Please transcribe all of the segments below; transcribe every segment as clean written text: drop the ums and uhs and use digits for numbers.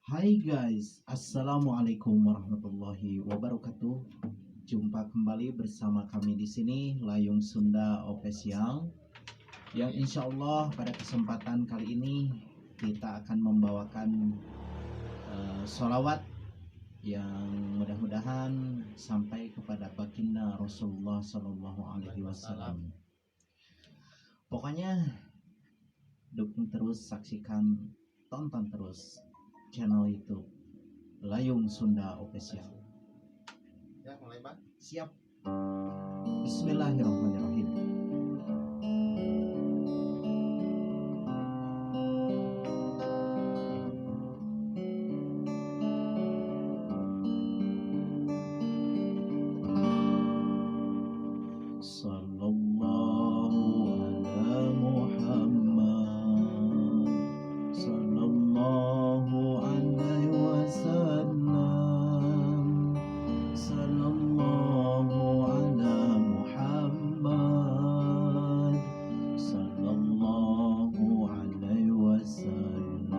Hai guys, Assalamualaikum warahmatullahi wabarakatuh. Jumpa kembali bersama kami di sini Layung Sunda Official. Yang insya Allah pada kesempatan kali ini kita akan membawakan sholawat yang mudah-mudahan sampai kepada baginda Rasulullah Shallallahu Alaihi Wasallam. Pokoknya dukung terus, saksikan, tonton terus channel YouTube Layung Sunda Official. Ya, mulai Pak. Siap. Bismillahirrahmanirrahim. Sallallahu ala Muhammad, sallallahu alaihi wasallam, sallallahu ala Muhammad, sallallahu alaihi wasallam,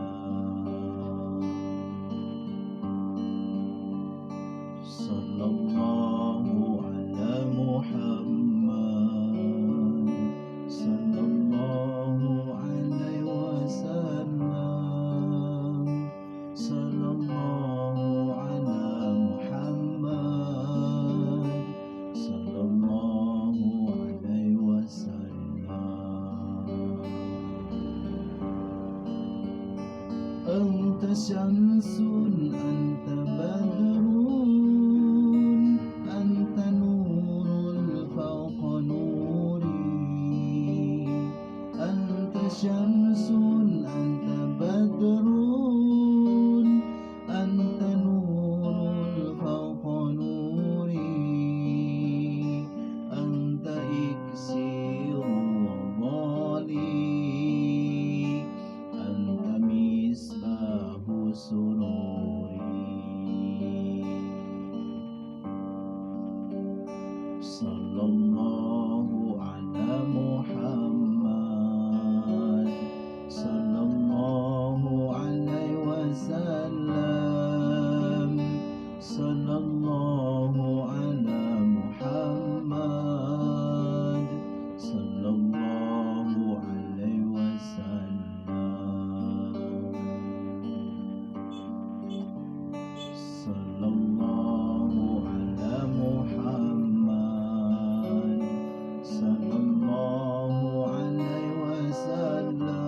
sallallahu ala Muhammad, sallallahu alaihi wasallam, sallallahu ala Muhammad, sallallahu alaihi wasallam. Anta syamsun, anta badrun, anta nurul fawqa nuri. Anta syamsun, anta badrun, anta nurul fawqa nuri. Anta iksiru wa dhali, anta misbahu sururi. Sallallahu ala Muhammad, sallallahu alaihi wasallam, sallallahu ala Muhammad, sallallahu alaihi wasallam, sallallahu ala Muhammad, sallallahu alaihi wasallam,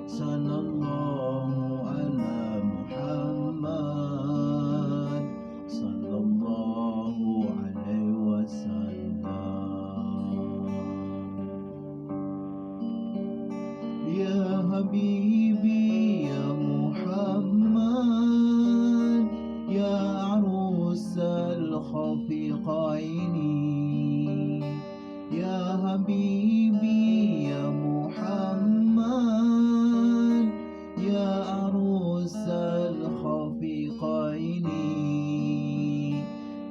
sallallahu ala Muhammad, sallallahu alaihi wasallam. Ya Habibi ya Muhammad, ya arusal khafiqaini. Ya Habibi ya Muhammad, ya arusal khafiqaini.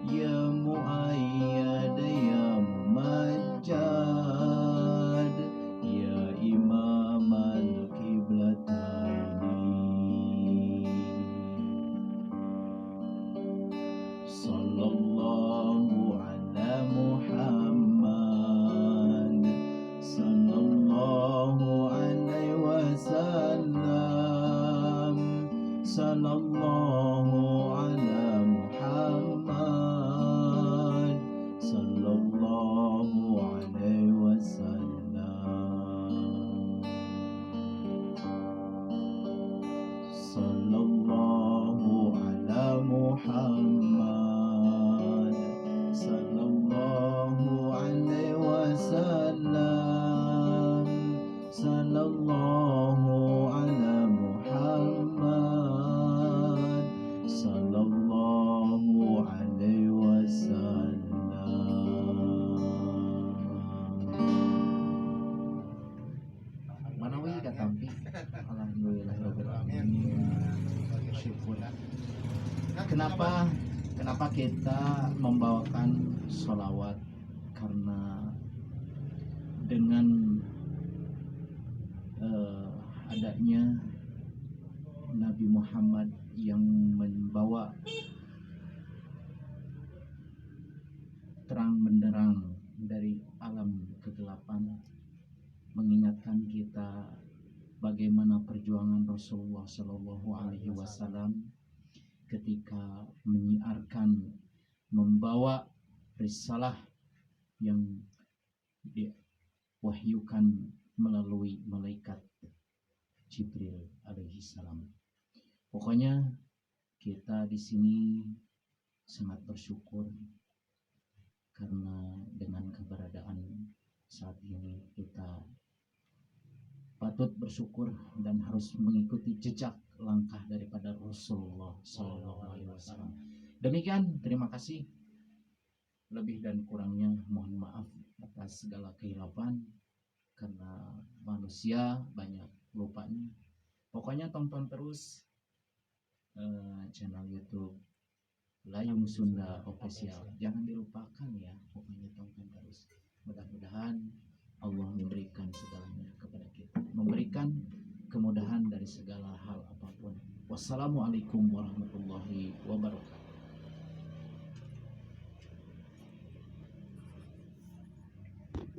Ya muayyad ya mumajjad, ya imam al-qiblataini. Sallallahu ala Muhammad, sallallahu alaihi wasallam, sallallahu ala Muhammad, sallallahu alaihi wasallam, sallallahu ala Muhammad, sallallahu alaihi wasallam, sallallahu ala Muhammad, sallallahu alaihi wasallam. Manawi katampi. Alhamdulillahirabbil alamin. Syukur. Kenapa kita membawakan sholawat? Karena dengan adanya Nabi Nabi Muhammad yang membawa terang benderang dari alam kegelapan, mengingatkan kita bagaimana perjuangan Rasulullah Shallallahu Alaihi Wasallam ketika menyiarkan, membawa risalah yang diwahyukan melalui malaikat Jibril alaihi salam. Pokoknya kita di sini sangat bersyukur karena dengan keberadaan saat ini kita patut bersyukur dan harus mengikuti jejak langkah daripada Rasulullah SAW. Demikian, terima kasih. Lebih dan kurangnya mohon maaf atas segala kehilapan karena manusia banyak lupanya. Pokoknya tonton terus channel YouTube Layung Sunda Official. Jangan dilupakan ya, pokoknya tonton terus. Mudah-mudahan Allah memberikan segalanya kepada kita, memberikan kemudahan dari segala hal apapun. Wassalamualaikum warahmatullahi wabarakatuh.